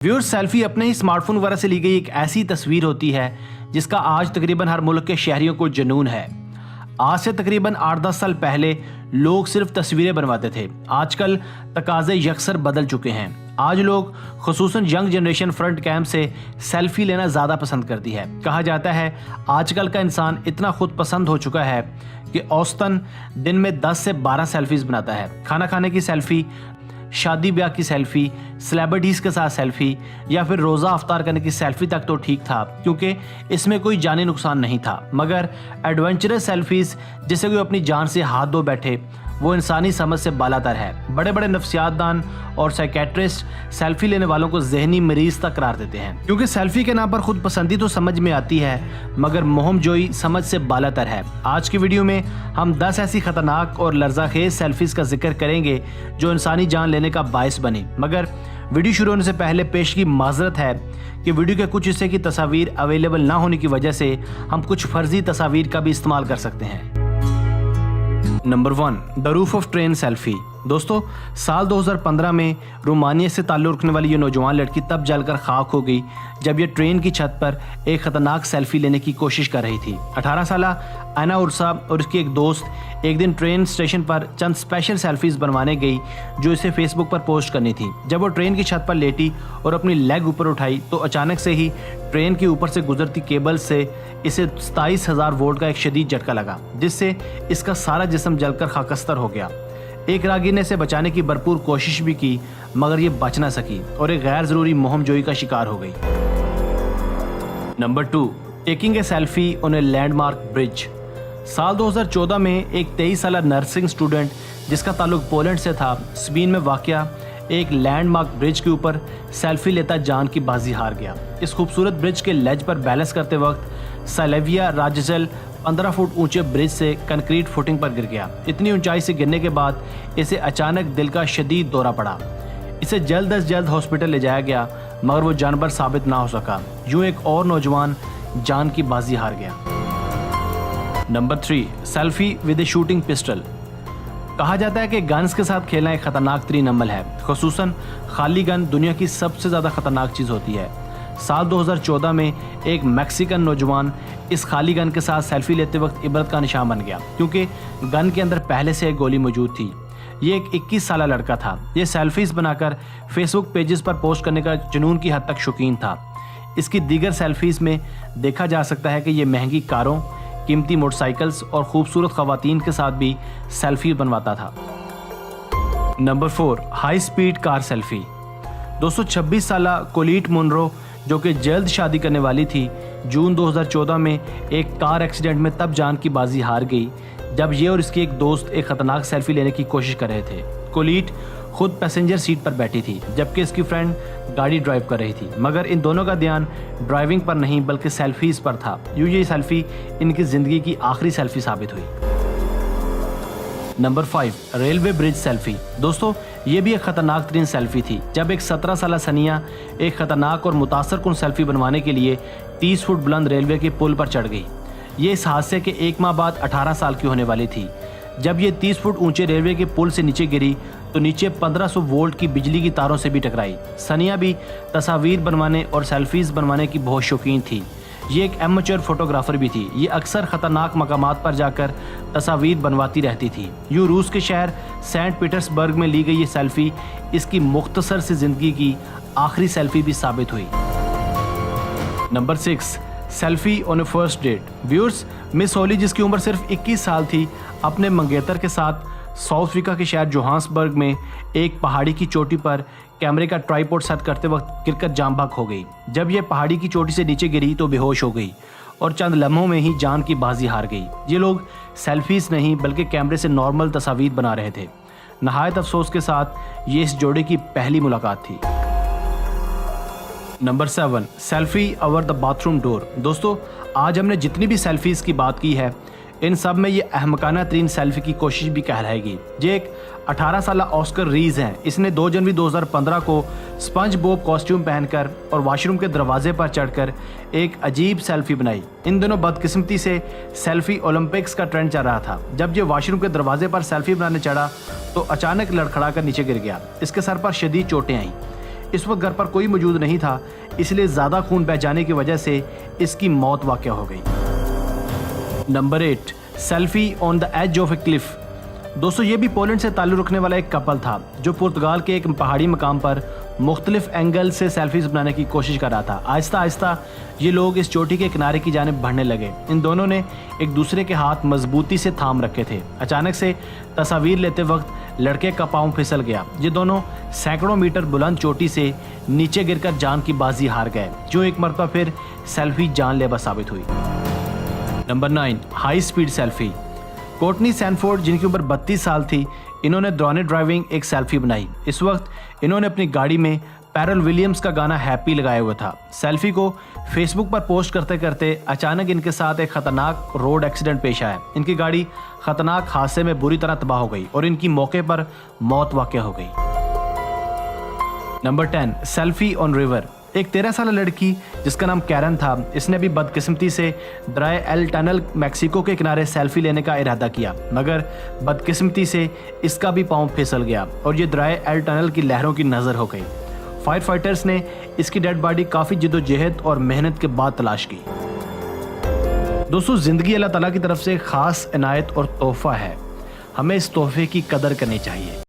Viewers, selfie अपने ही smartphone वगैरह से ली गई एक ऐसी तस्वीर होती है जिसका आज तकरीबन हर मुल्क के शहरियों को जुनून है। आज से तकरीबन 8-10 साल पहले लोग सिर्फ तस्वीरें बनवाते थे। आजकल तकाज़े यकसर बदल चुके हैं। आज लोग खुसूसन यंग जनरेशन फ्रंट कैम से सेल्फी लेना ज़्यादा पसंद करती है। कहा जाता है आजकल का इंसान इतना खुद पसंद हो चुका है कि औसतन दिन में 10 से 12 सेल्फीज बनाता है। खाना खाने की सेल्फी, शादी ब्याह की सेल्फी, सेलिब्रिटीज़ के साथ सेल्फी या फिर रोज़ा अफ्तार करने की सेल्फी तक तो ठीक था क्योंकि इसमें कोई जानी नुकसान नहीं था। मगर एडवेंचरस सेल्फीज़ जिसे कोई अपनी जान से हाथ धो बैठे वो इंसानी समझ से बालातर है। बड़े बड़े नफ्सियातदान और साइकेट्रिस्ट सेल्फी लेने वालों को जहनी मरीज तक करार देते हैं क्योंकि सेल्फी के नाम पर खुद पसंदी तो समझ में आती है मगर मोहमजोई समझ से बालातर है। आज की वीडियो में हम 10 ऐसी खतरनाक और लर्ज़ाखेज सेल्फीज का जिक्र करेंगे जो इंसानी जान लेने का बायस बनी। मगर वीडियो शुरू होने से पहले पेश की माजरत है कि वीडियो के कुछ हिस्से की तस्वीर अवेलेबल ना होने की वजह से हम कुछ फर्जी तस्वीर का भी इस्तेमाल कर सकते हैं। Number 1, the roof of train selfie. दोस्तों, साल 2015 में रोमानिया से ताल्लुक़ रखने वाली ये नौजवान लड़की तब जलकर खाक हो गई जब ये ट्रेन की छत पर एक खतरनाक सेल्फी लेने की कोशिश कर रही थी। 18 साल आना उर्सा और उसकी एक दोस्त एक दिन ट्रेन स्टेशन पर चंद स्पेशल सेल्फीज बनवाने गई जो इसे फेसबुक पर पोस्ट करनी थी। जब वो ट्रेन की छत पर लेटी और अपनी लेग ऊपर उठाई तो अचानक से ही ट्रेन के ऊपर से गुजरती केबल से इसे 27,000 वोल्ट का एक शदीद झटका लगा जिससे इसका सारा जिस्म जलकर खाकस्तर हो गया। एक राहगीर ने इसे बचाने की भरपूर कोशिश भी की मगर ये बच ना सकी और एक गैर जरूरी मोहमजोई का शिकार हो गई। Number 2, taking a selfie on a landmark bridge. साल 2014 में एक 23 साल नर्सिंग स्टूडेंट जिसका ताल्लुक पोलैंड से था, स्पेन में वाक़या एक लैंडमार्क ब्रिज के ऊपर सेल्फी लेता जान की बाजी हार गया। इस खूबसूरत ब्रिज के लेज पर बैलेंस करते वक्त सालेविया राजजल 15 फुट ऊंचे ब्रिज से कंक्रीट फुटिंग पर गिर गया। इतनी ऊंचाई से गिरने के बाद इसे अचानक दिल का शदीद दौरा पड़ा। इसे जल्द अज जल्द हॉस्पिटल ले जाया गया मगर वो जानवर साबित ना हो सका। यूं एक और नौजवान जान की बाजी हार गया। Number 3, selfie with A shooting pistol. कहा जाता है कि गन्स के साथ खेलना एक खतरनाक तरीन अमल है। खुसूसन खाली गन दुनिया की सबसे ज़्यादा खतरनाक चीज़ होती है। साल 2014 में एक मैक्सिकन नौजवान इस खाली गन के साथ सेल्फी लेते वक्त इबरत का निशान बन गया क्योंकि गन के अंदर पहले से एक गोली मौजूद थी। ये एक 21 साल लड़का था। ये सेल्फीज बनाकर फेसबुक पेजेस पर पोस्ट करने का जुनून की हद तक शौकीन था। इसकी दीगर सेल्फीज में देखा जा सकता है कि ये महंगी कारों, कीमती मोटरसाइकिल्स और खूबसूरत खवातीन के साथ भी सेल्फी बनवाता था। Number 4, high speed car selfie. दोस्तों, 26 साल कोलीट मुनरो जो कि जल्द शादी करने वाली थी, जून 2014 में एक कार एक्सीडेंट में तब जान की बाजी हार गई जब ये और इसकी एक दोस्त एक खतरनाक सेल्फी लेने की कोशिश कर रहे थे। कोलीट खुद पैसेंजर सीट पर बैठी थी जबकि इसकी फ्रेंड गाड़ी ड्राइव कर रही थी मगर इन दोनों का ध्यान ड्राइविंग पर नहीं बल्कि सेल्फीज पर था। यूं ये सेल्फी इनकी ज़िंदगी की आखिरी सेल्फी साबित हुई। Number 5, railway bridge selfie. दोस्तों, ये भी एक खतरनाक तरीन सेल्फी थी जब एक 17 साल सनिया एक खतरनाक और मुतासर कुन सेल्फी बनवाने के लिए 30 फुट बुलंद रेलवे के पुल पर चढ़ गई। ये इस हादसे के 1 माह बाद 18 साल की होने वाली थी। जब ये 30 फुट ऊंचे रेलवे के पुल से नीचे गिरी तो नीचे 1500 वोल्ट की बिजली की तारों से भी टकराई। सनिया भी तस्वीर बनवाने और सेल्फीज बनवाने की बहुत शौकीन थी। ये एक एमेच्योर फोटोग्राफर भी थी। ये अक्सर ख़तरनाक मकामात पर जाकर तस्वीर बनवाती रहती थी। यूँ रूस के शहर सेंट पीटर्सबर्ग में ली गई ये सेल्फी इसकी मुख्तसर सी ज़िंदगी की आखिरी सेल्फी भी साबित हुई। Number 6, selfie on a first date. Viewers, miss Holly जिसकी उम्र सिर्फ 21 साल थी अपने मंगेतर के साथ साउथ अफ्रीका के शहर जोहान्सबर्ग में एक पहाड़ी की चोटी पर कैमरे का ट्राइपॉड सेट करते वक्त गिरकर जान बहक हो गई। जब यह पहाड़ी की चोटी से नीचे गिरी तो बेहोश हो गई और चंद लम्हों में ही जान की बाजी हार गई। ये लोग सेल्फीज नहीं बल्कि कैमरे से नॉर्मल तस्वीर बना रहे थे। नहायत अफसोस के साथ ये इस जोड़े की पहली मुलाकात थी। Number 7, selfie over the bathroom door. दोस्तों, आज हमने जितनी भी सेल्फीज की बात की है इन सब में ये अहमकाना तरीन सेल्फी की कोशिश भी कहलाएगी। ये एक 18 साल ऑस्कर रीज हैं। इसने 2 जनवरी 2015 को स्पंज बॉब कॉस्ट्यूम पहनकर और वॉशरूम के दरवाजे पर चढ़कर एक अजीब सेल्फी बनाई। इन दिनों बदकिस्मती से सेल्फी ओलंपिक्स का ट्रेंड चल रहा था। जब ये वॉशरूम के दरवाजे पर सेल्फी बनाने चढ़ा तो अचानक लड़खड़ा कर नीचे गिर गया। इसके सर पर शदीद चोटें आईं। इस वक्त घर पर कोई मौजूद नहीं था, इसलिए ज़्यादा खून बह जाने की वजह से इसकी मौत वाक़या हो गई। Number 8, selfie on the edge of a cliff. दोस्तों, ये भी पोलैंड से ताल्लुक़ रखने वाला एक कपल था जो पुर्तगाल के एक पहाड़ी मकाम पर मुख्तलिफ एंगल से सेल्फीज बनाने की कोशिश कर रहा था। आहिस्ता आहिस्ता ये लोग इस चोटी के किनारे की जानिब बढ़ने लगे। इन दोनों ने एक दूसरे के हाथ मजबूती से थाम रखे थे। अचानक से तस्वीर लेते वक्त लड़के का पाँव फिसल गया। ये दोनों सैकड़ों मीटर बुलंद चोटी से नीचे गिरकर जान की बाजी हार गए, जो एक मरतबा फिर सेल्फी जानलेवा साबित हुई। Number 9, high speed selfie. Courtney Sanford, जिनकी उम्र 32 साल थी, इन्होंने दौरान ड्राइविंग एक सेल्फी बनाई। इस वक्त इन्होंने अपनी गाड़ी में पैरल विलियम्स का गाना हैप्पी लगाया हुआ था। सेल्फी को फेसबुक पर पोस्ट करते करते अचानक इनके साथ एक खतरनाक रोड एक्सीडेंट पेश आया। इनकी गाड़ी खतरनाक हादसे में बुरी तरह तबाह हो गई और इनकी मौके पर मौत वाक़या हो गई। Number 10, selfie on river. एक 13 साल लड़की जिसका नाम कैरन था, इसने भी बदकिस्मती से दराए एल टनल मैक्सिको के किनारे सेल्फी लेने का इरादा किया, मगर बदकिस्मती से इसका भी पाँव फिसल गया और ये दराए एल टनल की लहरों की नज़र हो गई। फायर फाइटर्स ने इसकी डेड बॉडी काफ़ी जिद्दोजहद और मेहनत के बाद तलाश की। दोस्तों, ज़िंदगी अल्लाह ताला की तरफ से ख़ास इनायत और तोहफ़ा है, हमें इस तोहफे की कदर करनी चाहिए।